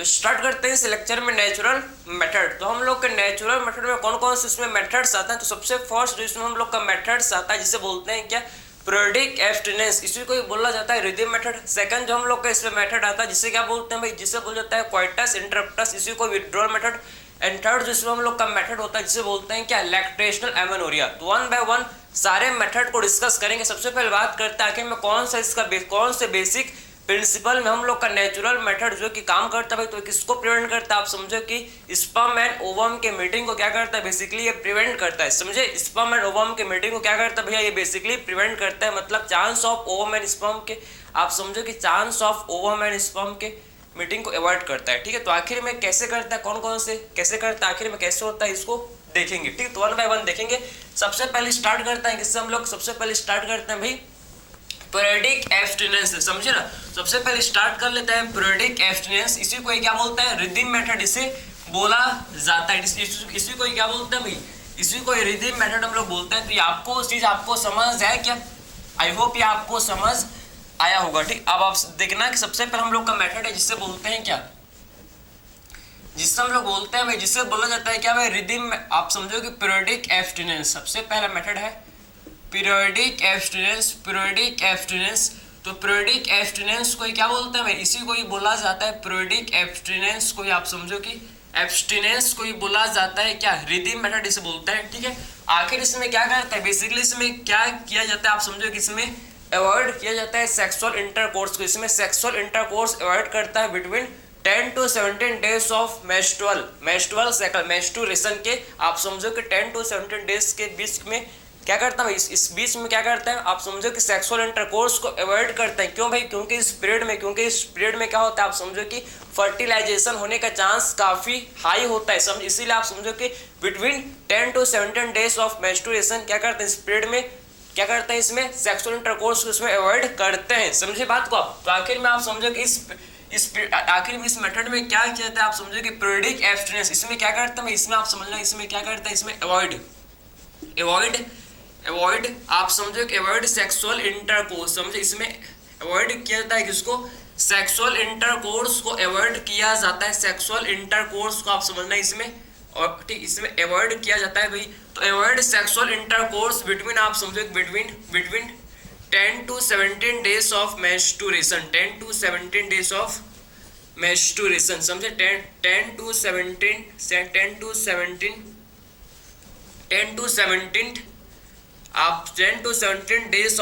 तो स्टार्ट करते हैं इस लेक्चर में नेचुरल मेथड। तो हम लोग के नेचुरल मेथड में कौन कौन से इसमें मेथड्स आते हैं। तो सबसे फर्स्ट जो इसमें हम लोग का मेथड्स आता है जिसे बोलते हैं क्या, पीरियोडिक एब्स्टिनेंस, इसी को बोला जाता है रिदम मेथड। सेकंड जो हम लोग का इसमें मेथड आता है जिसे क्या बोलते हैं भाई, जिसे बोला जाता है क्वाइटस इंटरप्टस, इसी को विथड्रॉल मेथड। एंड थर्ड जो इसमें हम लोग का मेथड होता है जिसे बोलते हैं क्या, लैक्टेशनल एमेनोरिया। तो वन बाय वन सारे मेथड को डिस्कस करेंगे। सबसे पहले बात करते हैं आखिर में कौन से बेसिक प्रिंसिपल में हम लोग का नेचुरल मेथड जो कि काम करता है भाई, तो किसको प्रिवेंट करता है। आप समझो कि स्पर्म एंड ओवम के मीटिंग को क्या करता है, बेसिकली ये प्रिवेंट करता है। समझे, स्पर्म एंड ओवम के मीटिंग को क्या करता है भैया, ये बेसिकली प्रिवेंट करता है। मतलब chance of ovum and sperm के, आप समझो कि chance of ovum and sperm के मीटिंग को अवॉइड करता है। ठीक है, तो आखिर में कैसे करता है, कौन कौन से कैसे करता है, आखिर में कैसे होता है, इसको देखेंगे। ठीक है, तो वन बाय वन देखेंगे। सबसे पहले स्टार्ट करते हैं किससे हम लोग, सबसे पहले स्टार्ट करते हैं भाई पीरियोडिक एब्स्टिनेंस से। समझे ना, सबसे पहले स्टार्ट कर लेते हैं पीरियोडिक एब्स्टिनेंस। इसी को क्या बोलते हैं, रिदम मेथड इसे बोला जाता है। इसी को क्या बोलते हैं भाई, इसी को रिदम मेथड हम लोग बोलते हैं। तो ये आपको चीज आपको समझ आया क्या, आई होप ये आपको समझ आया होगा। ठीक, अब आप देखना कि सबसे पहले हम लोग का मेथड है जिससे बोलते हैं क्या, जिससे हम लोग बोलते हैं भाई, जिससे बोला जाता है क्या भाई, रिदम। आप समझो कि पीरियोडिक एब्स्टिनेंस सबसे पहला मेथड है पीरियोडिक एब्स्टिनेंस। पीरियोडिक एब्स्टिनेंस, तो पीरियोडिक एब्स्टिनेंस को क्या बोलते हैं भाई, इसी को ही बोला जाता है पीरियोडिक एब्स्टिनेंस को ही आप समझो कि एब्स्टिनेंस को ही बोला जाता है क्या, रिदम मेथड इसे बोलते हैं। ठीक है, आखिर इसमें क्या करता है, बेसिकली इसमें क्या किया जाता है, आप समझो कि इसमें अवॉइड किया जाता है सेक्सुअल इंटरकोर्स को। इसमें सेक्सुअल इंटरकोर्स अवॉइड करता है between 10 to 17 days of menstrual cycle, menstruation के। आप समझो कि 10 to 17 डेज के बीच में क्या करता है, इस बीच में क्या करता है, आप समझो कि सेक्सुअल इंटरकोर्स को अवॉइड करता है। क्यों भाई, क्योंकि इस पीरियड में क्या होता है, आप समझो कि फर्टिलाइजेशन होने का चांस काफी हाई होता है। समझ, इसीलिए आप समझो कि between 10 to 17 days of menstruation क्या करते हैं, इस पीरियड में क्या करते हैं, इसमें सेक्सुअल इंटरकोर्स को इसमें अवॉइड करते हैं। समझे बात को आप। तो आखिर में आप समझो कि आखिर में इस मेथड में क्या किया जाता है, आप समझो कि पीरियोडिक एब्स्टिनेंस इसमें क्या करता है, इसमें आप समझना इसमें क्या करता है, इसमें अवॉइड आप समझो कि अवॉइड सेक्सुअल इंटरकोर्स। समझे, इसमें अवॉइड किया जाता है किसको, सेक्सुअल इंटरकोर्स को अवॉइड किया जाता है। सेक्सुअल इंटरकोर्स को आप समझना इसमें, और ठीक इसमें अवॉइड किया जाता है भाई। तो अवॉइड सेक्सुअल इंटरकोर्स बिटवीन, आप समझो between 10 to 17 days of menstruation, 10 to 17 days of menstruation. समझे, 10 to 17 आप 10 to 17 days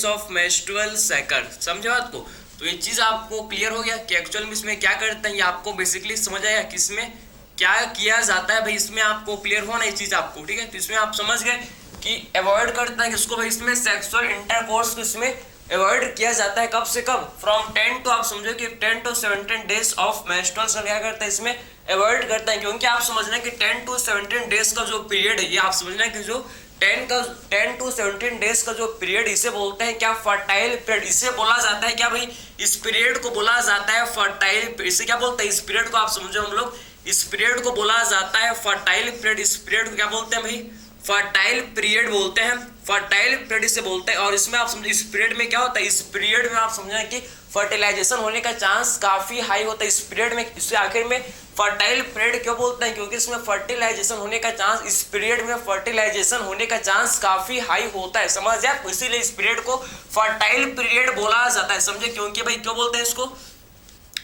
of menstrual cycle. समझे बात को। तो ये चीज आपको क्लियर हो गया कि एक्चुअल में इसमें क्या करते हैं, ये आपको बेसिकली समझ आया कि इसमें क्या किया जाता है भाई, इसमें आपको क्लियर होना ये चीज आपको। ठीक है, तो इसमें आप समझ गए कि अवॉइड करता है किसको भाई, इसमें सेक्सुअल इंटरकोर्स को इसमें अवॉइड किया जाता है। कब से कब, फ्रॉम 10 to, आप समझो कि 10 to 17 डेज ऑफ मेंस्ट्रुएशन क्या करता है, इसमें अवॉइड करता है। क्योंकि आप समझना कि 10 to 17 डेज का जो पीरियड है, ये आप समझना कि जो 10 to 17 डेज का जो पीरियड, इसे बोलते हैं क्या, फर्टाइल पीरियड। इसे बोला जाता है क्या भाई, इस पीरियड को बोला जाता है फर्टाइल। इसे क्या बोलते हैं, इस पीरियड को आप समझो हम लोग, इस पीरियड को बोला जाता है फर्टाइल पीरियड। इस पीरियड को क्या बोलते हैं भाई, फर्टाइल पीरियड बोलते हैं, फर्टाइल पीरियड इसे बोलते हैं। और इसमें आप समझो इस पीरियड में क्या होता है, इस पीरियड में आप समझना कि फर्टिलाइजेशन होने का चांस काफी हाई होता है इस पीरियड में। इससे आखिर में फर्टाइल पीरियड क्यों बोलते हैं, क्योंकि इसमें फर्टिलाइजेशन होने का चांस, इस पीरियड में फर्टिलाइजेशन होने का चांस काफी हाई होता है। समझ आप, इसीलिए इस पीरियड को फर्टाइल पीरियड बोला जाता है। समझे, क्योंकि भाई क्यों बोलते हैं इसको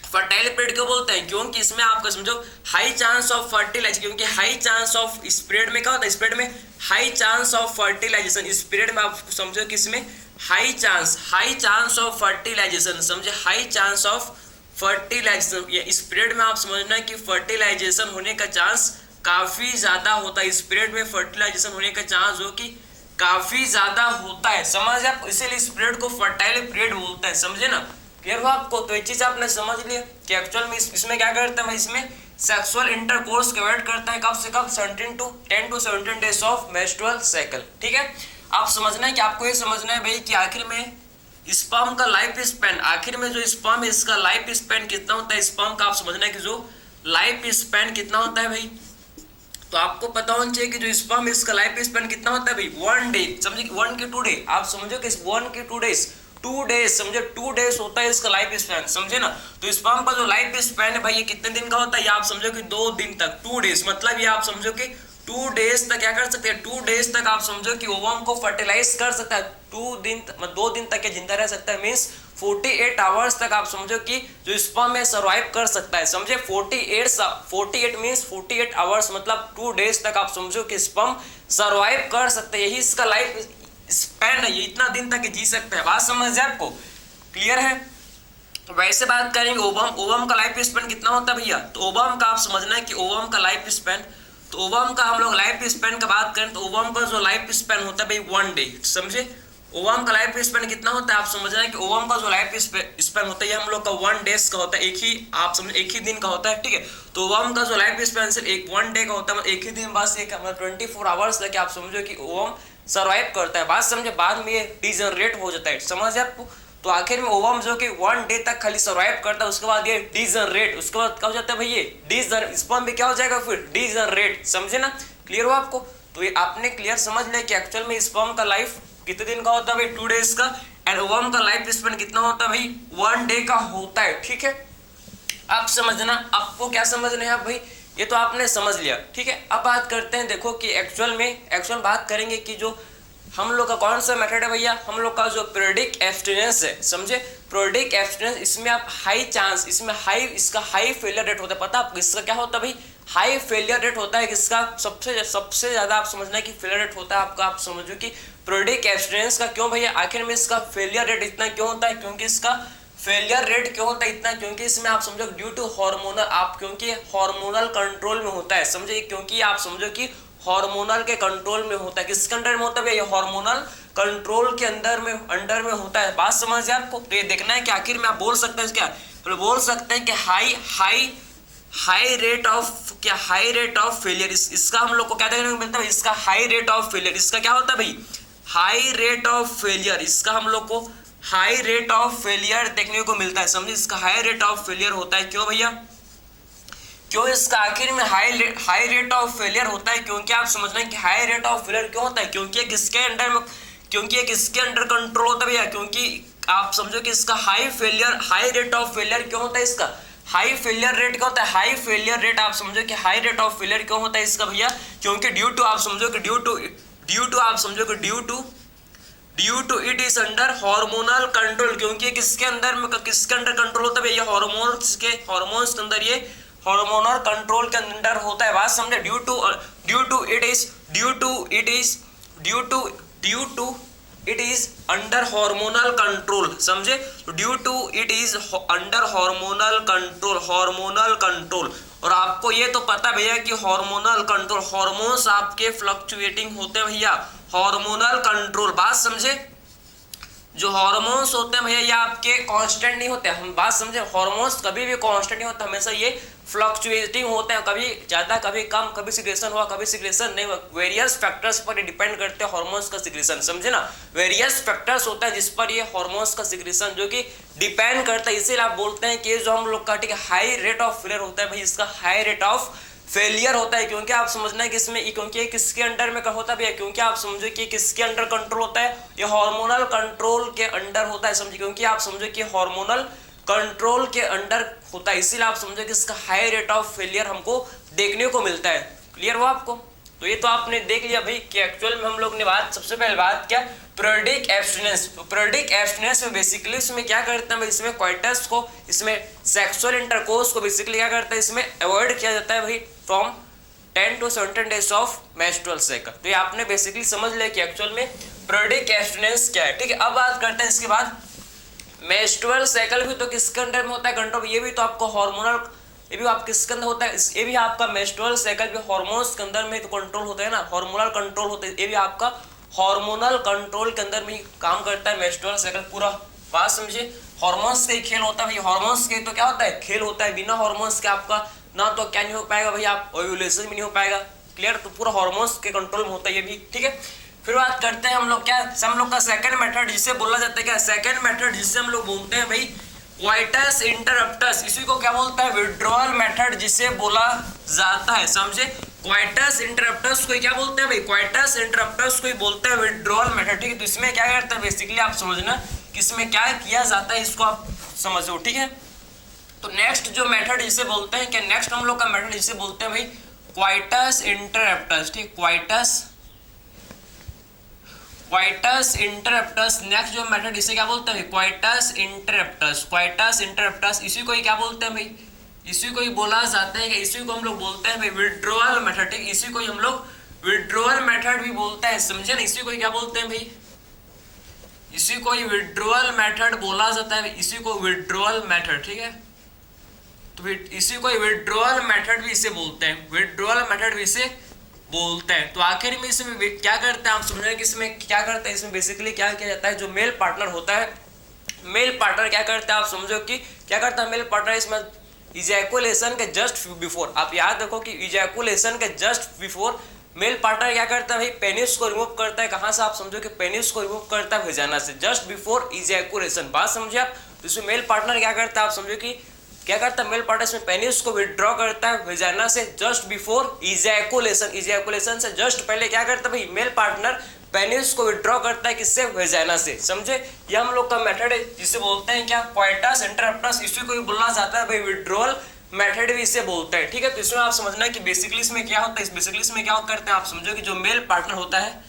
फर्टाइल पीरियड क्यों बोलते हैं, क्योंकि इसमें आपका समझो हाई चांस ऑफ फर्टिलाइजेशन। क्योंकि हाई चांस ऑफ, इस पीरियड में क्या होता है, इस पीरियड में हाई चांस ऑफ फर्टिलाइजेशन। इस पीरियड में आप समझो कि इसमें हाई चांस ऑफ फर्टिलाइजेशन। समझे, हाई चांस ऑफ फर्टिलाइजेशन, इस पीरियड में आप समझना कि फर्टिलाइजेशन होने का चांस काफी ज्यादा होता है। इस पीरियड में फर्टिलाइजेशन होने का चांस जो कि काफी ज्यादा होता है। समझ आप, इसीलिए इस पीरियड को फर्टाइल पीरियड बोलते हैं। समझे ना, क्लियर हुआ आपको। तो ये चीज आपने समझ लिया कि एक्चुअल में इसमें क्या करता है, इसमें सेक्सुअल इंटरकोर्स को अवॉइड करता है। कब से कब, 10 to 17 days of menstrual cycle. ठीक है, आप समझना है कि आपको ये समझना है भाई कि आखिर में स्पर्म का लाइफ स्पैन, आखिर में जो स्पर्म है इसका लाइफ स्पैन कितना होता है, स्पर्म का आप समझना है कि जो लाइफ स्पैन कितना होता है भाई। तो आपको पता होना चाहिए कि जो स्पर्म है इसका लाइफ स्पैन कितना होता है भाई, 1 डे। समझिए 1 के 2 डे, आप समझो कि 1 के 2 डेज 2 डेज, समझे 2 डेज होता है इसका लाइफ स्पैन, समझे ना। तो स्पर्म का जो लाइफ स्पैन है भाई ये कितने दिन का होता है, ये आप समझो कि 2 दिन तक, 2 डेज मतलब ये आप समझो कि 2 डेज तक क्या कर सकते हैं, 2 डेज तक आप समझो कि ओवम को फर्टिलाइज कर सकता है, 2 दिन तक ये जिंदा रह सकता है, मीन्स 48 आवर्स तक आप समझो कि जो स्पर्म है सर्वाइव कर सकता है, समझे 48 मीन्स 48 आवर्स मतलब 2 डेज तक आप समझो कि स्पर्म सर्वाइव कर सकते हैं, यही इसका लाइफ स्पैन है, ये इतना दिन तक जी सकते हैं। बात समझ जाए आपको, क्लियर है। वैसे बात करेंगे ओवम का लाइफ स्पैन कितना होता है भैया, तो ओवम का आप समझना है कि ओवम का लाइफ स्पैन, तो ओवम का हम लोग लाइफ स्पैन का बात करें तो ओवम का जो लाइफ स्पैन होता है भाई 1 डे, समझे ओवम का लाइफ स्पैन कितना होता है, आप समझना है कि ओवम का जो लाइफ स्पैन होता है ये हम लोग का 1 डेज का होता है, एक ही आप समझ एक ही दिन का होता है, ठीक है। तो ओवम का जो लाइफ स्पैन सिर्फ 1 डे का होता है, एक ही दिन बाद से 24 आवर्स तक आप समझो कि ओवम सर्वाइव करता है, बात समझे, बाद में ये डिजनरेट हो जाता है, समझ आपको। तो आखिर में ओवम जो कि 1 डे तक खाली सर्वाइव करता है, उसके बाद ये डिजनरेट, उसके बाद क्या हो जाता है भाई ये स्पर्म भी क्या हो जाएगा फिर डिजनरेट, समझे ना, क्लियर हो आपको। तो ये आपने क्लियर समझ लिया कि एक्चुअल में स्पर्म का लाइफ कितने दिन का होता है भाई 2 डेज का, एंड ओवम का लाइफ स्पेन कितना होता है भाई 1 डे का होता है, ठीक है। आप समझना, आपको क्या समझना है आप भाई, ये तो आपने समझ लिया, ठीक है। अब बात करते हैं, देखो कि एक्चुअल बात करेंगे कि जो हम लोग का कौन सा मेथड है भैया, हम लोग का जो पीरियडिक एब्स्टिनेंस है, समझे पीरियडिक एब्स्टिनेंस, इसमें आप हाई चांस, इसमें इसका हाई फेलियर रेट होता है, पता आपको इसका क्या होता है भाई, हाई फेलियर रेट होता है, इसका सबसे ज्यादा आप समझना है कि फेलियर रेट होता है आपका, आप समझो कि पीरियडिक एब्स्टिनेंस का क्यों भैया, आखिर में इसका फेलियर रेट इतना क्यों होता है, क्योंकि इसका फेलियर रेट क्यों होता है इतना, क्योंकि इसमें आप समझो ड्यू टू हार्मोनल, आप क्योंकि हार्मोनल कंट्रोल में होता है, समझे, क्योंकि आप समझो कि हार्मोनल के कंट्रोल में होता है, किसके अंडर में होता है ये हार्मोनल कंट्रोल के अंदर में होता है, बात समझ है आपको। तो ये देखना है कि आखिर में आप बोल सकते हैं क्या, तो बोल सकते हैं कि हाई रेट ऑफ फेलियर, इसका हम लोग को क्या देखने को मिलता है, इसका हाई रेट ऑफ फेलियर, इसका क्या होता है भाई हाई रेट ऑफ फेलियर, इसका हम लोग को हाई रेट ऑफ फेलियर देखने को मिलता है, समझे, इसका हाई रेट ऑफ फेलियर होता है, क्यों भैया, क्यों इसका आखिर में हाई रेट ऑफ फेलियर होता है, क्योंकि आप समझना है कि हाई रेट ऑफ फेलियर क्यों होता है, क्योंकि किसके अंडर कंट्रोल होता है भैया, क्योंकि आप समझो कि इसका हाई रेट ऑफ फेलियर क्यों होता है, इसका हाई फेलियर रेट क्या होता है, हाई फेलियर रेट आप समझो कि हाई रेट ऑफ फेलियर क्यों होता है इसका भैया, क्योंकि due to it is under hormonal control, क्योंकि किसके अंडर कंट्रोल होता है भैया, हार्मोन्स के अंदर, ये हार्मोनल कंट्रोल के अंदर होता है, बात समझे, due to it is under hormonal control, समझे, due to it is under hormonal control. और आपको ये तो पता भैया कि हार्मोनल कंट्रोल, हार्मोन्स आपके फ्लक्चुएटिंग होते हैं भैया, हार्मोनल कंट्रोल, बात समझे, जो हार्मोन्स होते हैं भैया ये आपके कांस्टेंट नहीं होते, हम बात समझे, हार्मोन्स कभी भी कांस्टेंट नहीं होता, हमेशा ये फ्लक्चुएटिंग होते हैं, कभी ज्यादा कभी कम, कभी सिक्रेशन हुआ कभी सिक्रेशन नहीं हुआ, वेरियस फैक्टर्स पर डिपेंड करते हैं हार्मोन्स का सिक्रेशन, समझे ना, वेरियस फैक्टर्स होता है जिस पर ये हार्मोन्स का सिक्रेशन जो कि डिपेंड करता है, इसीलिए आप बोलते हैं कि जो हम लोग का ठीक है हाई रेट ऑफ फेलियर होता है भाई, इसका हाई रेट ऑफ फेलियर होता है, क्योंकि आप समझना है कि इसमें, क्योंकि किसके अंडर में होता है, क्योंकि आप समझो कि किसके अंडर कंट्रोल होता है, ये हार्मोनल कंट्रोल के अंडर होता है, समझे, क्योंकि आप समझो कि हार्मोनल कंट्रोल के अंडर होता है, इसीलिए आप समझो कि इसका हाई रेट ऑफ फेलियर हमको देखने को मिलता है, क्लियर हुआ आपको। तो ये तो आपने देख लिया भाई कि एक्चुअल में हम लोग ने सबसे पहले बात क्या, पीरियडिक एब्स्टिनेंस। तो पीरियडिक एब्स्टिनेंस में बेसिकली इसमें क्या करते हैं भाई, इसमें क्वाइटस को, इसमें सेक्सुअल इंटरकोर्स को बेसिकली क्या करता है, इसमें अवॉइड किया जाता है भाई from 10 to 17 days of menstrual cycle. तो ये आपने बेसिकली समझ लिया कि एक्चुअल में पीरियडिक एब्स्टिनेंस क्या है, ठीक है। अब बात करते हैं इसके बाद मेंस्ट्रुअल साइकिल भी तो किसके अंडर में होता है कंट्रोल, ये भी तो आपको हार्मोनल, ये भी आप किसके अंदर होता है, ये भी आपका मेंस्ट्रुअल साइकिल भी हार्मोन्स के अंदर में तो कंट्रोल होता है ना, हार्मोनल कंट्रोल होता है, ये भी आपका हार्मोनल कंट्रोल के अंदर में काम करता है मेंस्ट्रुअल साइकिल पूरा, बात समझिए, हार्मोन्स का ही खेल होता है भाई, हार्मोन्स के तो क्या होता है खेल होता है, बिना हार्मोन्स के आपका ना तो क्या नहीं हो पाएगा भाई, आप ओव्यूलेशन भी नहीं हो पाएगा, क्लियर, तो पूरा हार्मोन्स के कंट्रोल में होता है ये भी, ठीक है। फिर बात करते हैं हम लोग क्या, हम लोग का सेकंड मेथड जिसे बोला जाता है क्या, सेकंड मेथड जिसे हम लोग बोलते हैं भाई क्वाइटस इंटरप्टस, इसी को क्या बोलता है विड्रॉल मेथड जिसे बोला जाता है, समझे, क्वाइटस इंटरप्टस को क्या बोलते हैं भाई, क्वाइटस इंटरप्टस को बोलते हैं विड्रॉल मेथड, ठीक है। तो इसमें क्या करता है बेसिकली आप समझना कि इसमें क्या किया जाता है, इसको आप समझो, ठीक है। तो नेक्स्ट जो मेथड जिसे बोलते हैं क्या, नेक्स्ट हम लोग का मेथड जिसे बोलते हैं भाई क्वाइटस इंटरप्टस, ठीक, क्वाइटस इंटरप्टस। नेक्स्ट जो मेथड इसे क्या बोलते हैं, क्वाइटस इंटरप्टस। इसी को ही क्या बोलते हैं भाई, इसी को ही बोला जाता है कि इसी को हम लोग बोलते हैं भाई विड्रॉअल मेथड, ठीक, इसी को ही हम लोग विड्रॉअल मेथड भी बोलते हैं, समझे ना। इसी को ही क्या बोलते हैं भाई, इसी को ही विड्रॉअल मेथड बोला जाता है, इसी को विड्रॉअल मेथड, ठीक है। तो इसी को विड्रॉअल मेथड भी इसे बोलते हैं, विड्रॉअल मेथड भी इसे बोलते हैं। तो आखिर में इसमें क्या करते हैं आप समझे कि इसमें क्या करते हैं, इसमें बेसिकली क्या किया जाता है, जो मेल पार्टनर होता है, मेल पार्टनर क्या करता है आप समझो कि क्या करता है मेल पार्टनर, इसमें इजैकुलेशन के जस्ट बिफोर, आप याद रखो कि इजैकुलेशन के जस्ट बिफोर मेल पार्टनर क्या करता है भाई, पेनिस को रिमूव करता है। कहां से आप समझो कि पेनिस को रिमूव करता है वेजाना से, जस्ट बिफोर इजैकुलेशन। बात समझे आप। तो इसमें मेल पार्टनर क्या करता है आप समझो कि क्या करता है मेल पार्टनर इसमें पेनिस को विड्रॉ करता है वेजाना से जस्ट बिफोर इजैकुलेशन। इजैकुलेशन से जस्ट पहले क्या करता है भाई मेल पार्टनर पेनिस को विड्रॉ करता है, किससे, वेजाना से, समझे। ये हम लोग का मेथड है जिसे बोलते हैं क्या, क्वाइटस इंटरप्टस। इसी को भी बोला जाता है भाई विड्रॉअल मेथड भी इसे बोलते हैं, ठीक है। तो इसमें आप समझना कि बेसिकली इसमें क्या होता है, बेसिकली इसमें क्या करते हैं आप समझो कि जो मेल पार्टनर होता है,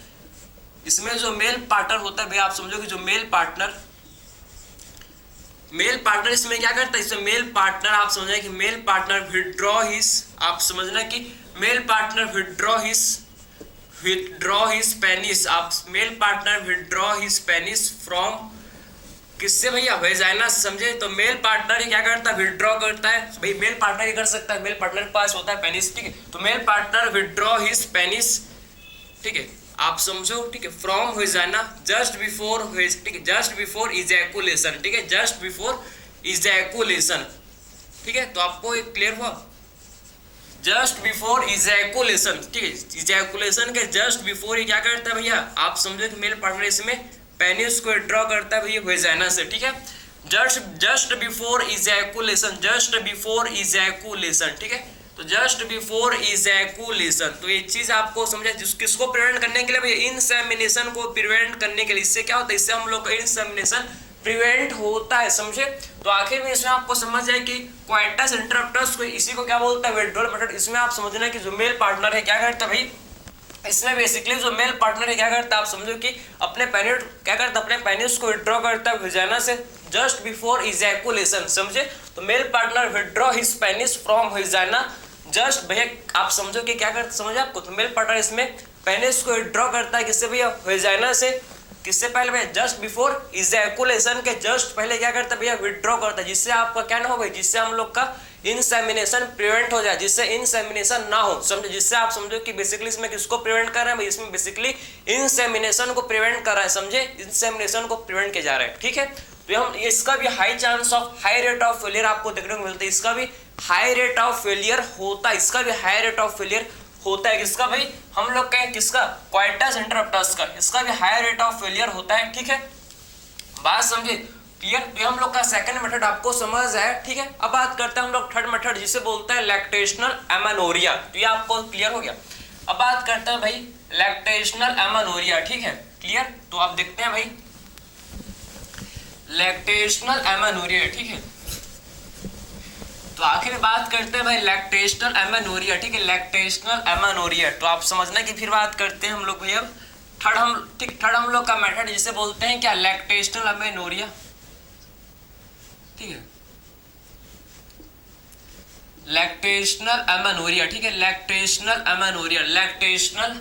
इसमें जो मेल पार्टनर होता है भाई आप समझो कि जो मेल पार्टनर इसमें क्या करता है, इसमें मेल पार्टनर आप समझना कि मेल पार्टनर विड्रॉ हिज, आप समझना कि male partner withdraw his penis, आप male partner withdraw his penis from किससे भैया, वेजाइना से, समझे। तो मेल पार्टनर क्या करता है, विड्रॉ करता है भाई, मेल पार्टनर ही कर सकता है, मेल पार्टनर के पास होता है पेनिस, ठीक है। तो mail partner withdraw his penis, ठीक है, आप समझो, ठीक है, फ्रॉम वेजाइना जस्ट बिफोर, ठीक है, जस्ट बिफोर इजैकुलेशन, ठीक है, जस्ट बिफोर इजैकुलेशन, ठीक है। तो आपको एक क्लियर हुआ, जस्ट बिफोर इजैकुलेशन, ठीक है, इजैकुलेशन के जस्ट बिफोर ही क्या करता है भैया, आप समझो कि मेल पार्टनर इसमें पेनिस को विड्रॉ करता है भैया वेजाइना से, ठीक है। Just before ejaculation, just before ejaculation, ठीक है। तो जस्ट बिफोर इजैकुलेशन, तो ये चीज आपको समझा, किसको प्रिवेंट करने के लिए भैया, इंसेमिनेशन को प्रिवेंट करने के लिए। इससे क्या होता है, इससे हम लोग का इंसेमिनेशन प्रिवेंट होता है, समझे। तो आखिर में इसमें आपको समझ जाए कि क्वाइटस इंटरप्टस को, इसी को क्या बोलता है, विड्रॉअल मेथड। इसमें आप समझना कि जो मेल पार्टनर है क्या करता है भाई, इसमें बेसिकली जो मेल पार्टनर है क्या करता है आप समझो कि अपने पेनिस क्या करता है, अपने पेनिस को विड्रॉ करता है वेजाइना से जस्ट बिफोर इजैकुलेशन, समझे। तो mail partner withdraw his penis from vagina just, भैया आप समझो कि क्या करता, समझे आपको। तो मेल पार्टनर इसमें पेनिस को विड्रॉ करता है किससे भैया, वेजाइना से, किससे पहले भैया, जस्ट बिफोर इजैकुलेशन के जस्ट पहले क्या करता है भैया, विड्रॉ करता है, जिससे आपका क्या ना हो भाई, जिससे हम लोग का इंसेमिनेशन प्रिवेंट हो जाए, जिससे इंसेमिनेशन ना हो, समझे। जिससे आप समझो कि बेसिकली इसमें किसको प्रिवेंट कर रहे हैं भाई, इसमें बेसिकली इंसेमिनेशन को प्रिवेंट कर रहा है, समझे, इंसेमिनेशन को प्रिवेंट किया जा रहा है, ठीक है। तो हम इसका भी high chance of high rate of failure आपको देखने को मिलता है, इसका भी हाई रेट ऑफ फेलियर होता है, इसका भी हाई रेट ऑफ फेलियर होता है, किसका भाई, हम लोग का किसका, क्वाइटस इंटरप्टस का, इसका भी हाई रेट ऑफ फेलियर होता है, ठीक है। बात समझे, क्लियर। तो हम लोग का सेकंड मेथड आपको समझ आया, ठीक है। अब बात करते हैं हम लोग थर्ड मेथड जिसे बोलते हैं लैक्टेशनल एमेनोरिया। तो ये आपको क्लियर हो गया। अब बात करते हैं भाई लैक्टेशनल एमेनोरिया, ठीक है, क्लियर। तो आप देखते हैं भाई लैक्टेशनल एमेनोरिया, ठीक है। तो आखिर बात करते हैं भाई लैक्टेशनल एमेनोरिया, ठीक है, लैक्टेशनल एमेनोरिया। तो आप समझना कि फिर बात करते हैं हम लोग भाई अब थर्ड हम लोग का मेथड जिसे बोलते हैं क्या, लैक्टेशनल एमेनोरिया, ठीक है, लैक्टेशनल एमेनोरिया, ठीक है, लैक्टेशनल एमेनोरिया, लैक्टेशनल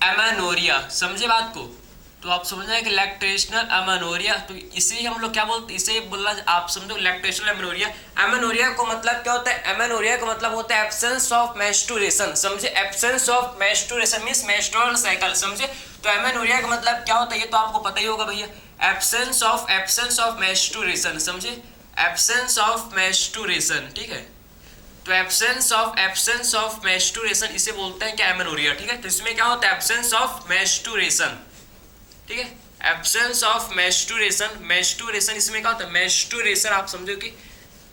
एमेनोरिया, समझे बात को। तो आप समझना है कि लैक्टेशनल एमेनोरिया, तो इसे हम लोग क्या बोलते हैं, इसे बोला आप समझो लैक्टेशनल एमेनोरिया। एमेनोरिया को मतलब क्या होता है, एमेनोरिया का मतलब होता है एब्सेंस ऑफ मेंस्ट्रुएशन, समझे, absence of menstruation means menstrual cycle, समझे। तो एमेनोरिया का मतलब क्या होता है ये तो आपको पता ही होगा भैया, एब्सेंस ऑफ मेंस्ट्रुएशन, समझे, एब्सेंस ऑफ मेंस्ट्रुएशन, ठीक है। तो एब्सेंस ऑफ मेंस्ट्रुएशन इसे बोलते हैं क्या, एमेनोरिया, ठीक है। तो इसमें क्या होता है, एब्सेंस ऑफ मेंस्ट्रुएशन, ठीक है, एब्सेंस ऑफ मेंस्ट्रुएशन इसमें क्या होता है, मेंस्ट्रुएशन आप समझो कि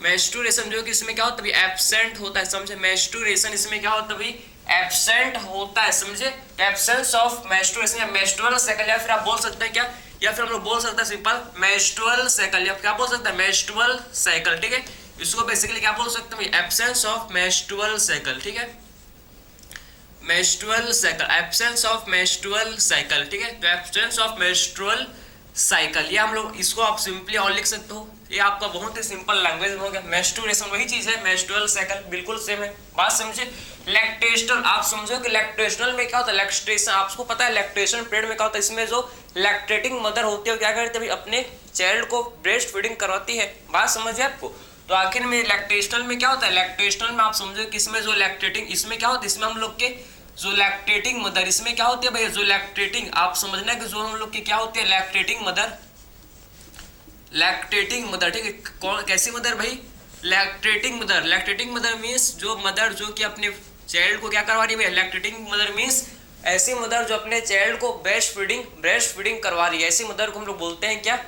मेंस्ट्रुएशन जो कि इसमें क्या होता है, एब्सेंट होता है, समझे। मेंस्ट्रुएशन इसमें क्या होता है भाई, एब्सेंट होता है, समझे। एब्सेंस ऑफ मेंस्ट्रुएशन या मेंस्ट्रुअल साइकिल, या फिर आप बोल सकते हैं क्या, या फिर हम लोग बोल सकते हैं सिंपल मेंस्ट्रुअल साइकिल, या क्या बोल सकते हैं मेंस्ट्रुअल साइकिल, ठीक है। इसको बेसिकली क्या बोल सकते हैं, एब्सेंस ऑफ मेंस्ट्रुअल साइकिल, ठीक है, menstrual cycle, absence of menstrual cycle, ठीक है। तो एब्सेंस ऑफ मेंस्ट्रुअल साइकिल, ये हम लोग इसको आप सिंपली और लिख सकते हो, ये आपका बहुत ही सिंपल लैंग्वेज में हो गया। मेंस्ट्रुएशन वही चीज है, मेंस्ट्रुअल साइकिल बिल्कुल सेम है, बात समझे। लैक्टेशनल, आप समझो कि लैक्टेशनल में क्या होता है, लैक्टेशन आपको पता है लैक्टेशन पीरियड में क्या होता है, इसमें जो लैक्टेटिंग मदर होती है क्या करती है, अपने चाइल्ड को ब्रेस्ट फीडिंग करवाती है, बात समझिए आपको। तो आखिर में लैक्टेशनल में क्या होता है, लैक्टेशनल में आप समझो कि इसमें जो लैक्टेटिंग, इसमें क्या होता है, इसमें हम लोग के जो लैक्टेटिंग मदर, इसमें क्या होती है भाई, जो लैक्टेटिंग, आप समझना कि जो हम लोग की क्या होती है लैक्टेटिंग मदर, लैक्टेटिंग मदर, ठीक है। कौन कैसी मदर भाई, lactating mother. Lactating mother means जो मदर जो कि अपने चाइल्ड को क्या करवा रही है भाई, लैक्टेटिंग मदर मीन्स ऐसी मदर जो अपने चाइल्ड को ब्रेस्ट फीडिंग करवा रही है, ऐसी मदर को हम लोग बोलते हैं क्या,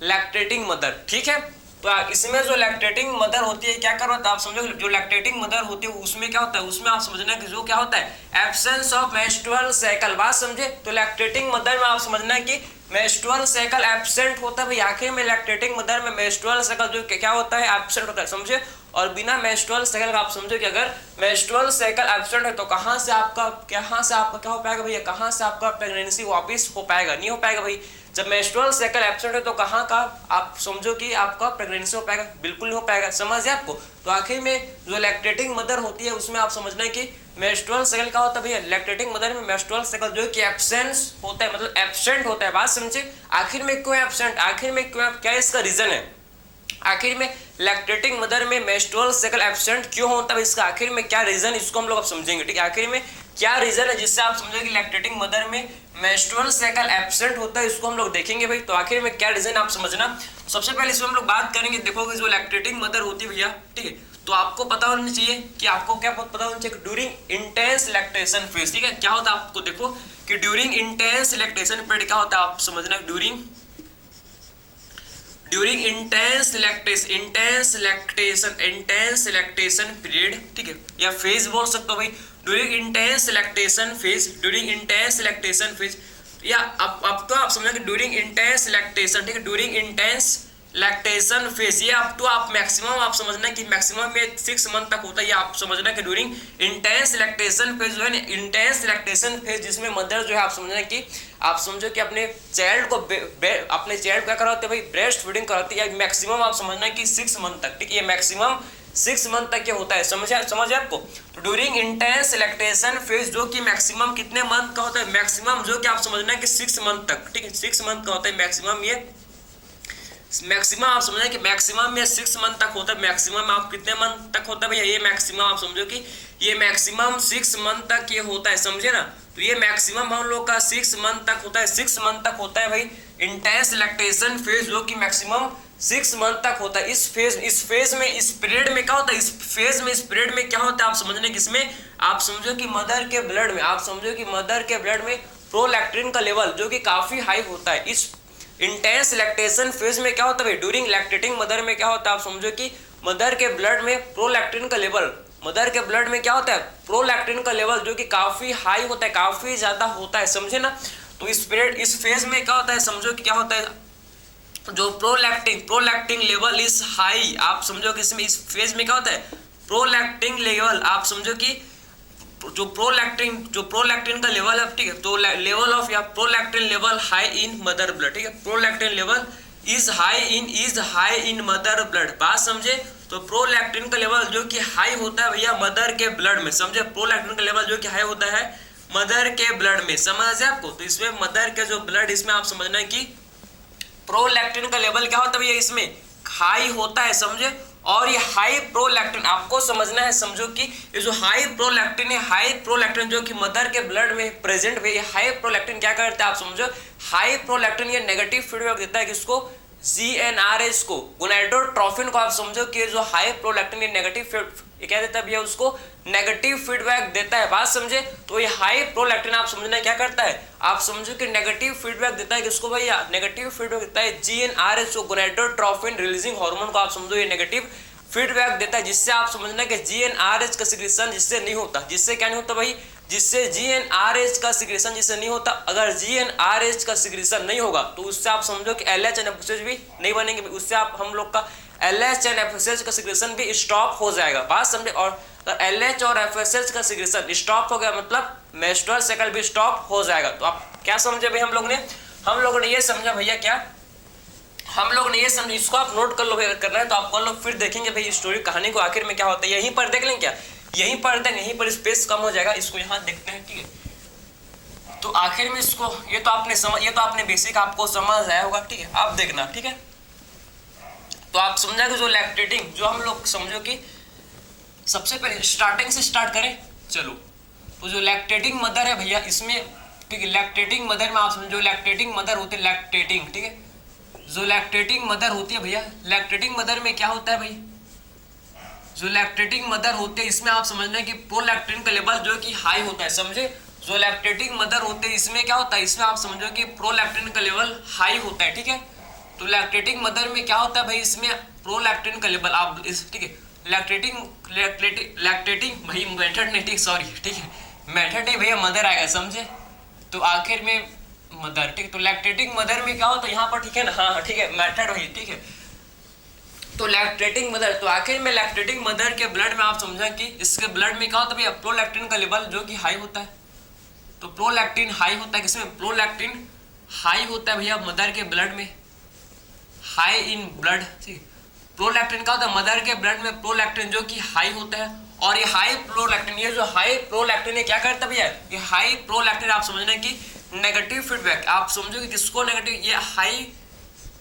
लैक्टेटिंग मदर, ठीक है। तो इसमें जो लैक्टेटिंग मदर होती है क्या करवाता है, आप समझो जो लैक्टेटिंग मदर होती है उसमें क्या होता है, उसमें आप समझना कि जो क्या होता है एब्सेंस ऑफ मेंस्ट्रुअल साइकिल, बात समझे। तो लैक्टेटिंग मदर में आप समझना कि मेंस्ट्रुअल साइकिल एब्सेंट होता है भाई, आखिर में लैक्टेटिंग मदर में मेंस्ट्रुअल साइकिल जो क्या होता है एब्सेंट होता है, समझे। और बिना मेंस्ट्रुअल साइकिल का आप समझो कि अगर मेंस्ट्रुअल साइकिल एब्सेंट है तो कहाँ से आपका क्या हो पाएगा भैया, कहाँ से आपका प्रेगनेंसी वापिस हो पाएगा, नहीं हो पाएगा भाई। जब मेंस्ट्रुअल साइकिल एब्सेंट है तो कहाँ का आप समझो कि आपका प्रेगनेंसी हो पाएगा, बिल्कुल नहीं हो पाएगा, समझ है आपको। तो आखिर में जो लैक्टेटिंग मदर होती है उसमें आप समझना कि मेंस्ट्रुअल साइकिल क्या होता है भैया, लैक्टेटिंग मदर में मेंस्ट्रुअल साइकिल जो कि एब्सेंस होता है, मतलब एब्सेंट होता है, बात समझे। आखिर में क्यों एब्सेंट, आखिर में क्यों, क्या इसका रीजन है, आखिर में लैक्टेटिंग मदर में मेंस्ट्रुअल साइकिल एब्सेंट क्यों होता है, इसका आखिर में क्या रीजन, इसको हम लोग अब समझेंगे, ठीक है। आखिर में क्या रीजन है जिससे आप समझो कि लैक्टेटिंग मदर में मेंस्ट्रुअल साइकिल एब्सेंट होता है, इसको हम लोग देखेंगे भाई। तो आखिर में क्या रीजन आप समझना, सबसे पहले इसमें हम लोग बात करेंगे, देखोगे जो लैक्टेटिंग मदर होती है भैया, ठीक है, तो आपको पता होना चाहिए कि आपको क्या पता होना चाहिए, ड्यूरिंग इंटेंस लैक्टेशन फेज, ठीक है। क्या होता है आपको देखो कि ड्यूरिंग इंटेंस लैक्टेशन पीरियड क्या होता है, आप समझना ड्यूरिंग इंटेंस लैक्टेशन पीरियड, ठीक है, या फेज बोल सकते हो भाई, ड्यूरिंग इंटेंस लैक्टेशन फेज, या अब तो आप समझो कि ड्यूरिंग इंटेंस लैक्टेशन, ठीक है, ड्यूरिंग इंटेंस लैक्टेशन फेज, ये अप टू आप मैक्सिमम आप समझना कि मैक्सिमम में 6 मंथ तक होता है, ये आप समझना कि ड्यूरिंग इंटेंस लैक्टेशन फेज जो है ना, इंटेंस लैक्टेशन फेज जिसमें मदर जो है आप समझना कि आप समझो कि अपने चाइल्ड को क्या कराते हैं भाई, ब्रेस्ट फीडिंग कराती है, मैक्सिमम आप समझना कि 6 मंथ तक, ठीक है, ये मैक्सिमम 6 मंथ तक ये होता है, समझे आपको। तो ड्यूरिंग इंटेंस लैक्टेशन फेज जो कि मैक्सिमम कितने मंथ का होता है, मैक्सिमम जो कि आप समझना कि 6 मंथ तक, ठीक है, 6 मंथ का होता है मैक्सिमम, ये मैक्सिमम आप समझना कि मैक्सिमम में 6 मंथ तक होता है, मैक्सिमम आप कितने मंथ तक होता है भैया, ये मैक्सिमम आप समझो कि ये मैक्सिमम 6 मंथ तक ये होता है, समझे ना। तो ये मैक्सिमम हम लोग का 6 मंथ तक होता है, 6 मंथ तक होता है भाई इंटेंस लैक्टेशन फेज जो कि मैक्सिमम 6 मंथ तक होता है। इस फेज में इस पीरियड में क्या होता है, इस पीरियड में क्या होता है आप समझने कि इसमें आप समझो कि मदर के ब्लड में, आप समझो कि मदर के ब्लड में प्रोलैक्टिन का लेवल जो कि काफी हाई होता है। इस इंटेंस लैक्टेशन फेज में क्या होता है, ड्यूरिंग लैक्टेटिंग मदर में क्या होता है, आप समझो कि मदर के ब्लड में प्रोलैक्टिन का लेवल, मदर के ब्लड में क्या होता है, प्रोलैक्टिन का लेवल जो कि काफी हाई होता है, काफी ज्यादा होता है, समझे ना। तो इस फेज में क्या होता है, समझो कि क्या होता है, जो प्रोलैक्टिन लेवल इज हाई, आप समझो कि इसमें इस फेज में क्या होता है, प्रोलैक्टिन लेवल, आप समझो कि जो प्रोलैक्टिन का लेवल है, ठीक है, तो लेवल ऑफ या prolactin level high in mother blood, ठीक है, prolactin level is high in mother blood, बात समझे। तो प्रोलैक्टिन का लेवल जो कि हाई होता है भैया मदर के ब्लड में, समझे, प्रोलैक्टिन का लेवल जो कि हाई होता है मदर के ब्लड में, समझ आपको। तो इसमें मदर के जो ब्लड, इसमें आप समझना है कि प्रोलैक्टिन का लेवल क्या होता है भैया, इसमें हाई होता है, समझे। और ये हाई प्रोलैक्टिन आपको समझना है, समझो कि ये जो हाई प्रोलैक्टिन है, हाई प्रोलैक्टिन जो कि मदर के ब्लड में प्रेजेंट है, ये हाई प्रोलैक्टिन क्या करता है आप समझो, हाई प्रोलैक्टिन ये नेगेटिव फीडबैक देता है किसको, GnRH को, गोनाडोट्रोफिन को, आप समझो कि जो हाई प्रोलैक्टिन ये नेगेटिव ये क्या देता है भैया, उसको नेगेटिव फीडबैक देता है, बात समझे। तो ये हाई प्रोलैक्टिन आप समझना क्या करता है, आप समझो कि नेगेटिव फीडबैक देता है किसको भैया, नेगेटिव फीडबैक देता है GnRH को, गोनाडोट्रोफिन रिलीजिंग हार्मोन को, आप समझो ये नेगेटिव फीडबैक देता है, जिससे आप समझना कि GnRH का सिक्रेशन जिससे नहीं होता, जिससे क्या नहीं होता भाई, जिससे GnRH का सिक्रेशन जिससे नहीं होता। अगर GnRH का सिक्रेशन नहीं होगा तो उससे आप समझो कि LH एंड FSH भी नहीं बनेंगे, उससे आप हम लोग का LH एंड FSH का सिक्रेशन भी स्टॉप हो जाएगा, बात समझे। और अगर LH और FSH का सिक्रेशन स्टॉप हो गया मतलब मेंस्ट्रुअल साइकिल भी स्टॉप हो जाएगा। तो आप क्या समझे भाई, हम लोगों ने ये समझा भैया, क्या हम लोग ने ये समझ, इसको आप नोट कर लो अगर करना है तो आप कर लो, फिर देखेंगे भाई स्टोरी कहानी को आखिर में क्या होता है। यहीं पर देख लें क्या, यहीं पर देख, यहीं पर स्पेस कम हो जाएगा, इसको यहाँ देखते हैं, ठीक है। तो आखिर में इसको ये तो आपने बेसिक आपको समझ आया होगा, ठीक है। आप देखना, ठीक है। तो आप समझा कि जो लैक्टेटिंग, जो हम लोग समझो कि सबसे पहले स्टार्टिंग से स्टार्ट करें, चलो। तो जो लैक्टेटिंग मदर है भैया इसमें, ठीक है, लैक्टेटिंग मदर में आप समझो लैक्टेटिंग मदर होती है, लैक्टेटिंग, ठीक है। जो लैक्टेटिंग मदर होती है भैया, लैक्टेटिंग मदर में क्या होता है भाई, जो लैक्टेटिंग मदर होते हैं इसमें आप समझना है कि प्रोलैक्टिन का लेवल जो कि हाई होता है, समझे। जो लैक्टेटिंग मदर होते हैं इसमें क्या होता है, इसमें आप समझो कि प्रोलैक्टिन का लेवल हाई होता है, ठीक है। तो लैक्टेटिंग मदर में क्या होता है भाई, इसमें प्रोलैक्टिन का लेवल आप इस, ठीक है, लैक्टेटिंग भाई मेथड नहीं, ठीक, सॉरी, ठीक है, मेथड नहीं भैया, मदर आएगा, समझे। तो आखिर में मदर, ठीक। तो लैक्टेटिंग मदर में क्या होता है यहाँ पर, ठीक है ना, हाँ ठीक है, मेथड वही, ठीक है। तो लैक्टेटिंग मदर, तो आखिर में लैक्टेटिंग मदर के ब्लड में आप समझा कि इसके ब्लड में क्या होता है भैया, प्रोलैक्टिन का लेवल जो कि हाई होता है। तो प्रोलैक्टिन हाई होता है किसमें, प्रोलैक्टिन हाई होता है भैया मदर के ब्लड में, हाई इन ब्लड, ठीक। प्रोलैक्टिन का होता है मदर के ब्लड में, प्रोलैक्टिन जो कि हाई होता है। और ये हाई प्रोलैक्टिन, ये जो हाई प्रोलैक्टिन है क्या करता है भैया, ये हाई प्रोलैक्टिन आप समझना कि नेगेटिव फीडबैक, आप समझो कि किसको नेगेटिव, ये हाई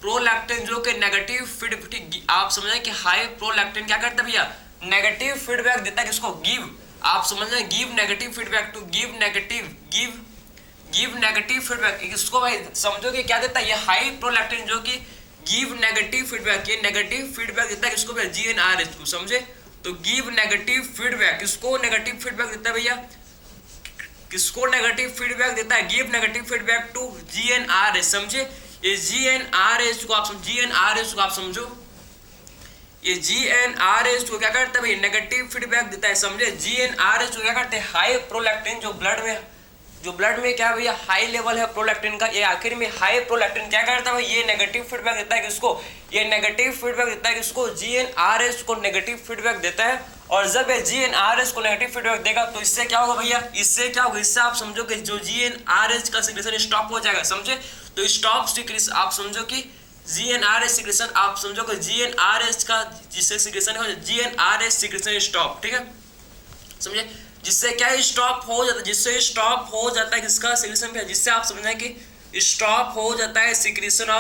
प्रोलैक्टिन जो कि नेगेटिव फीडबैक, आप समझना कि हाई प्रोलैक्टिन क्या करता है भैया, नेगेटिव फीडबैक देता है, किसको, गिव, आप समझना give negative feedback, to give negative feedback, इसको भाई समझो कि क्या देता है, ये हाई प्रोलैक्टिन जो कि गिव नेगेटिव फीडबैक, ये नेगेटिव फीडबैक देता है किसको भैया, GnRH को, समझे। तो गिव नेगेटिव फीडबैक, किसको नेगेटिव फीडबैक देता है भैया, किसको नेगेटिव फीडबैक देता है, give negative feedback to GnRH, समझे। ये GnRH को आप समझो, ये GnRH को क्या करता है भाई, नेगेटिव फीडबैक देता है, समझे। GnRH को क्या करते हैं, हाई प्रोलैक्टिन जो ब्लड में क्या भैया हाई लेवल है प्रोलैक्टिन का, ये आखिर में हाई प्रोलैक्टिन क्या करता है भाई, ये नेगेटिव फीडबैक देता है किसको, ये नेगेटिव फीडबैक देता है किसको, GnRH को नेगेटिव फीडबैक देता है। और जब ये GnRH को नेगेटिव फीडबैक देगा तो इससे क्या होगा भैया, इससे क्या होगा, इससे आप समझो कि जो GnRH का सिक्रेशन स्टॉप हो जाएगा, समझे। तो स्टॉप सिक्रेशन आप समझो कि GnRH सिक्रेशन, आप समझो कि GnRH का जिससे सिक्रेशन हो, GnRH सिक्रेशन स्टॉप, ठीक है, समझे। जिससे क्या स्टॉप हो जाता है, जिससे स्टॉप हो जाता है किसका सिक्रेशन पे, जिससे आप समझना कि स्टॉप हो जाता है सिक्रेशन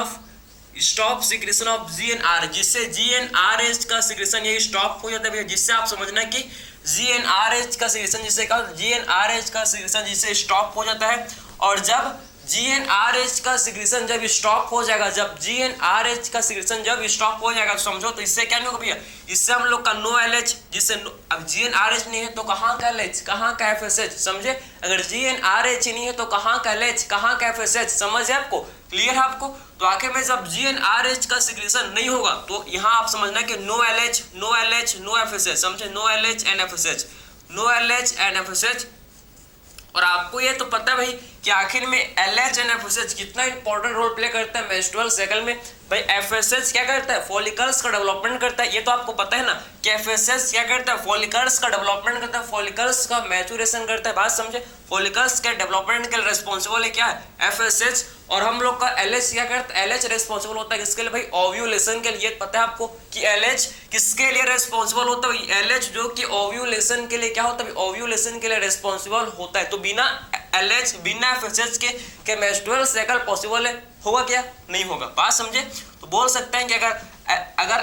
ऑफ GnRH, जिससे GnRH का सिक्रेशन ये स्टॉप हो जाता है, जिससे आप समझना कि GnRH का सिक्रेशन, जिससे क्या GnRH का सिक्रेशन जिससे स्टॉप हो जाता है। और जब GnRH का सिक्रेशन जब स्टॉप हो जाएगा, जब GnRH का सिक्रेशन जब स्टॉप हो जाएगा, समझो तो इससे क्या नहीं होगा भैया, इससे हम लोग का नो LH, जिससे अब GnRH नहीं है तो कहाँ का LH, कहाँ का FSH, समझे। अगर GnRH ही नहीं है तो कहाँ का LH, कहाँ का FSH, समझ है आपको, क्लियर है आपको। तो आखिर में जब GnRH का सिक्रेशन नहीं होगा तो यहाँ आप समझना कि नो LH नो FSH, समझे, नो LH एंड FSH। और आपको ये तो पता भाई कि आखिर में LH एंड FSH कितना इंपॉर्टेंट रोल प्ले करता है मेंस्ट्रुअल साइकिल में। भाई FSH क्या करता है, फॉलिकल्स का डेवलपमेंट करता है, ये तो आपको पता है ना कि FSH क्या करता है, फॉलिकल्स का डेवलपमेंट करता है, फॉलिकल्स का मैच्योरेशन करता है, बात समझे। फॉलिकल्स के डेवलपमेंट के लिए रिस्पॉन्सिबल है क्या है, FSH। और हम लोग का LH क्या करता है, LH रिस्पॉन्सिबल होता है किसके लिए भाई, ओव्यूलेशन के लिए। पता है आपको कि LH किसके लिए रिस्पॉन्सिबल होता है, LH जो कि ओव्यूलेशन के लिए क्या होता है, ओव्यूलेशन के लिए रिस्पॉन्सिबल होता है। तो बिना LH बिना FSH के मेंस्ट्रुअल साइकिल पॉसिबल है, होगा क्या, नहीं होगा, बात समझे। तो बोल सकते हैं कि अगर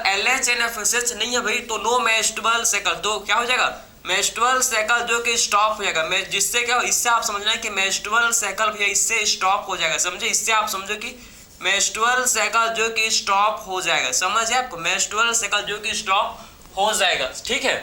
LH एंड FSH नहीं है भाई तो नो मेंस्ट्रुअल साइकिल, तो क्या हो जाएगा, मेंस्ट्रुअल साइकिल जो कि स्टॉप हो जाएगा, जिससे क्या हो, इससे आप समझना है कि मेंस्ट्रुअल साइकिल भैया इससे स्टॉप हो जाएगा, समझे। इससे आप समझो कि मेंस्ट्रुअल साइकिल जो कि स्टॉप हो जाएगा, समझ है आपको, मेंस्ट्रुअल साइकिल जो कि स्टॉप हो जाएगा, ठीक है।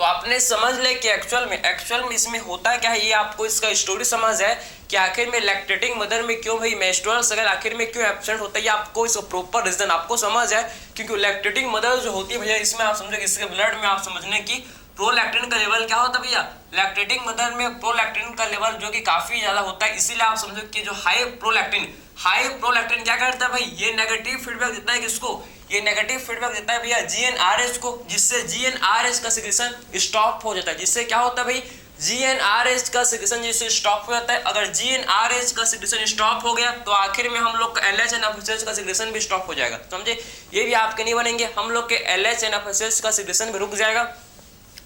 तो आपने समझ ले कि एक्चुअल में इसमें होता क्या है, ये आपको इसका स्टोरी समझ है कि आखिर में लैक्टेटिंग मदर में क्यों भाई मेंस्ट्रुअल साइकिल आखिर में क्यों एब्सेंट होता है, ये आपको इसका प्रॉपर रीजन आपको समझ है। क्योंकि लैक्टेटिंग मदर जो होती है भैया, इसमें आप समझो इसके ब्लड में आप समझने की प्रोलैक्टिन का लेवल क्या होता है भैया, लैक्टेटिंग मदर में प्रोलैक्टिन का लेवल जो कि काफी ज्यादा होता है। इसीलिए आप समझो कि जो हाई प्रोलैक्टिन क्या करता है भाई, ये नेगेटिव फीडबैक देता है किसको, ये नेगेटिव फीडबैक देता है भैया जीएनआरएच को, जिससे जीएनआरएच का सिक्रेशन स्टॉप हो जाता है। जिससे क्या होता है भाई, जीएनआरएच का सिक्रेशन जिससे स्टॉप हो जाता है। अगर जीएनआरएच का सिक्रेशन स्टॉप हो गया तो आखिर में हम लोग का एलएचएनएफएसएच का सिक्रेशन भी स्टॉप हो जाएगा। समझे, ये भी आपके नहीं बनेंगे, हम लोग के एलएचएनएफएसएच का सिक्रेशन भी रुक जाएगा।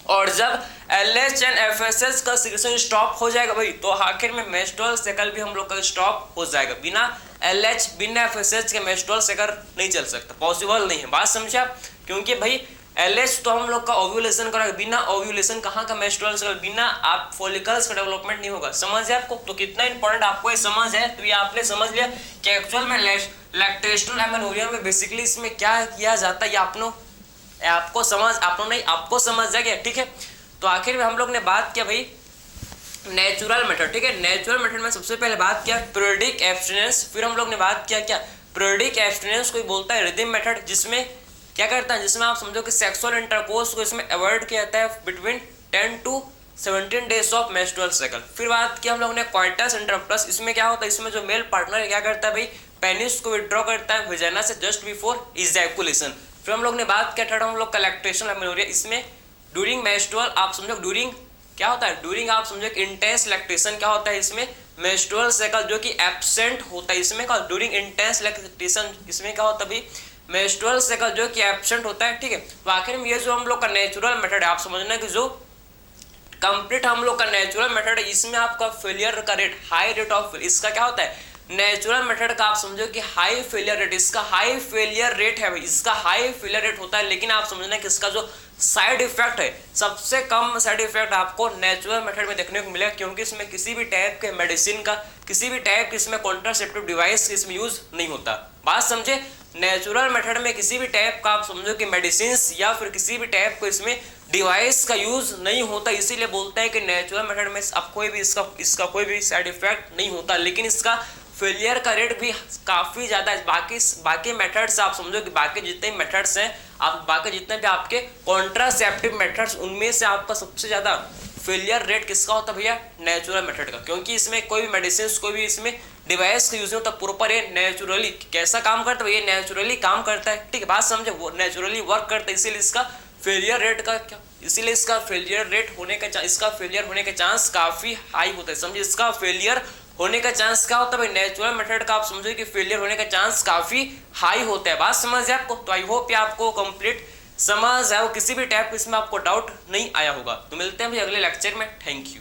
और जब एलएचएनएफएसएच का सिक्रेशन स्टॉप हो जाएगा भाई, तो आखिर में मेंस्ट्रुअल साइकिल भी हम लोग का स्टॉप हो जाएगा। बिना एफएसएच के मेंस्ट्रुअल साइकिल नहीं चल सकता, पॉसिबल नहीं है। बात समझे आप, क्योंकि भाई एलएच तो हम लोग का ओव्यूलेशन करेगा, बिना ओव्यूलेशन कहाँ का मेंस्ट्रुअल साइकिल, बिना आप फॉलिकल्स का डेवलपमेंट नहीं होगा। समझ है आपको, तो कितना इंपॉर्टेंट आपको ये समझ है। तो ये आपने समझ लिया कि एक्चुअल में लैक्टेशनल एमेनोरिया में बेसिकली इसमें क्या किया जाता है, ये आपको समझ जाएगा। ठीक है, तो आखिर में हम लोग ने बात किया भाई नेचुरल मेथड। ठीक है, नेचुरल मेथड में सबसे पहले बात किया पीरियडिक एब्स्टिनेंस, फिर हम लोग ने बात किया क्या पीरियडिक एब्स्टिनेंस कोई बोलता है रिदम मेथड, जिसमें क्या करता है, जिसमें आप समझो कि सेक्सुअल इंटरकोर्स को इसमें अवॉइड किया जाता है between 10 to 17 days of menstrual cycle. फिर बात की हम लोग ने क्वाइटस इंटरप्टस, इसमें क्या होता है, इसमें जो मेल पार्टनर क्या करता है भाई, पेनिस को विड्रॉ करता है वजाइना से जस्ट बिफोर इजैकुलेशन। फिर हम लोग ने बात किया था हम लोग का लैक्टेशनल एमेनोरिया, इसमें ड्यूरिंग मेंस्ट्रुअल आप समझो ड्यूरिंग क्या होता है, ड्यूरिंग आप समझो इंटेंस लैक्टेशन क्या होता है, इसमें मेंस्ट्रुअल साइकिल जो कि एब्सेंट होता है, इसमें क्या ड्यूरिंग इंटेंस लैक्टेशन इसमें क्या होता है भाई, मेंस्ट्रुअल साइकिल जो कि एब्सेंट होता है। ठीक है, तो आखिर में ये जो हम लोग का नेचुरल मेथड है, आप समझना कि जो कंप्लीट हम लोग का नेचुरल मेथड है, इसमें आपका फेलियर का रेट हाई रेट ऑफ, इसका क्या होता है नेचुरल मेथड का आप समझो कि हाई फेलियर रेट, इसका हाई फेलियर रेट है भाई, इसका हाई फेलियर रेट होता है। लेकिन आप समझना कि इसका जो साइड इफेक्ट है, सबसे कम साइड इफेक्ट आपको नेचुरल मेथड में देखने को मिलेगा, क्योंकि इसमें किसी भी टाइप के मेडिसिन का, किसी भी टाइप के इसमें कॉन्ट्रासेप्टिव डिवाइस इसमें यूज नहीं होता। बात समझे, नेचुरल मेथड में किसी भी टाइप का आप समझो कि मेडिसिन या फिर किसी भी टाइप को इसमें डिवाइस का यूज नहीं होता। इसीलिए बोलते हैं कि नेचुरल मेथड में अब कोई भी इसका कोई भी साइड इफेक्ट नहीं होता, लेकिन इसका फेलियर का रेट भी काफ़ी ज़्यादा है। बाकी मेथड्स आप समझो कि बाकी जितने मेथड्स हैं, आप बाकी जितने भी आपके कॉन्ट्रासेप्टिव मेथड्स, उनमें से आपका सबसे ज़्यादा फेलियर रेट किसका होता है भैया, नेचुरल मेथड का, क्योंकि इसमें कोई भी मेडिसिन, कोई भी इसमें डिवाइस का यूज नहीं होता, प्रॉपर ये नेचुरली कैसा काम करता है, ये नेचुरली काम करता है। ठीक है, बात समझे, वो नेचुरली वर्क करता है, इसीलिए इसका फेलियर रेट का क्या, इसीलिए इसका फेलियर रेट होने का इसका फेलियर होने के चांस काफ़ी हाई होता है। समझे, इसका फेलियर होने का चांस क्या होता है भाई, नेचुरल मेथड का आप समझो कि फेलियर होने का चांस काफ़ी हाई होता है। बात समझ है आपको, तो आई होप ये आपको कंप्लीट समझ आया हो, किसी भी टाइप इसमें आपको डाउट नहीं आया होगा। तो मिलते हैं भाई अगले लेक्चर में, थैंक यू।